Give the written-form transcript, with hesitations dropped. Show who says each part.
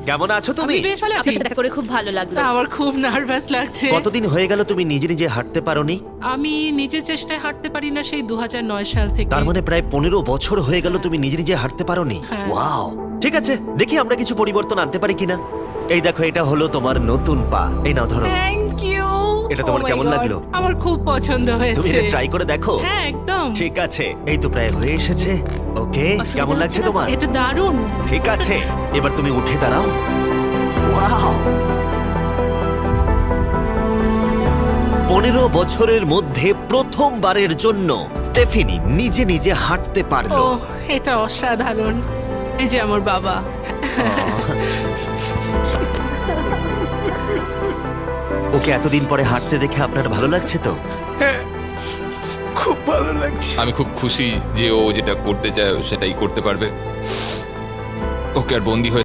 Speaker 1: কেমন আছো তুমি?
Speaker 2: আমি বেশ ভালো আছি।
Speaker 3: আপনার সাথে দেখা করে খুব ভালো লাগলো।
Speaker 2: আমার খুব নার্ভাস লাগছে।
Speaker 1: কতদিন হয়ে গেল তুমি নিজে নিজে হাঁটতে পারোনি?
Speaker 2: আমি নিজের চেষ্টায় হাঁটতে পারি না সেই 2009 সাল থেকে।
Speaker 1: তার মানে প্রায় 15 বছর হয়ে গেল তুমি নিজে নিজে হাঁটতে পারোনি।
Speaker 2: হ্যাঁ।
Speaker 1: ওয়াও, ঠিক আছে, দেখি আমরা কিছু পরিবর্তন আনতে পারি কিনা। এই দেখো, এটা হলো তোমার নতুন পা। এই নাও ধরো।
Speaker 2: Thank you.
Speaker 1: এটা তোমার কেমন লাগলো?
Speaker 2: আমার খুব পছন্দ
Speaker 1: তুমি
Speaker 2: হয়েছে।
Speaker 1: এটা ট্রাই করে দেখো।
Speaker 2: হ্যাঁ একদম।
Speaker 1: ঠিক আছে, এই তো প্রায় হয়ে এসেছে। ওকে, কেমন লাগছে তোমার?
Speaker 2: এটা দারুণ।
Speaker 1: ঠিক আছে, এবার তুমি উঠে দাঁড়াও। ওয়াও, 15 বছরের মধ্যে প্রথমবারের জন্য স্টেফিনি নিজে নিজে হাঁটতে
Speaker 2: ও
Speaker 1: পারলো।
Speaker 2: এটা অসাধারণ। এই যে আমার বাবা।
Speaker 1: ওকে এতদিন পরে হাঁটতে দেখে আপনার ভালো লাগছে তো?
Speaker 4: খুব ভালো লাগছে।
Speaker 5: আমি খুব খুশি যে ও যেটা করতে চায় ও সেটাই করতে পারবে। ওকে আর বন্দি হয়ে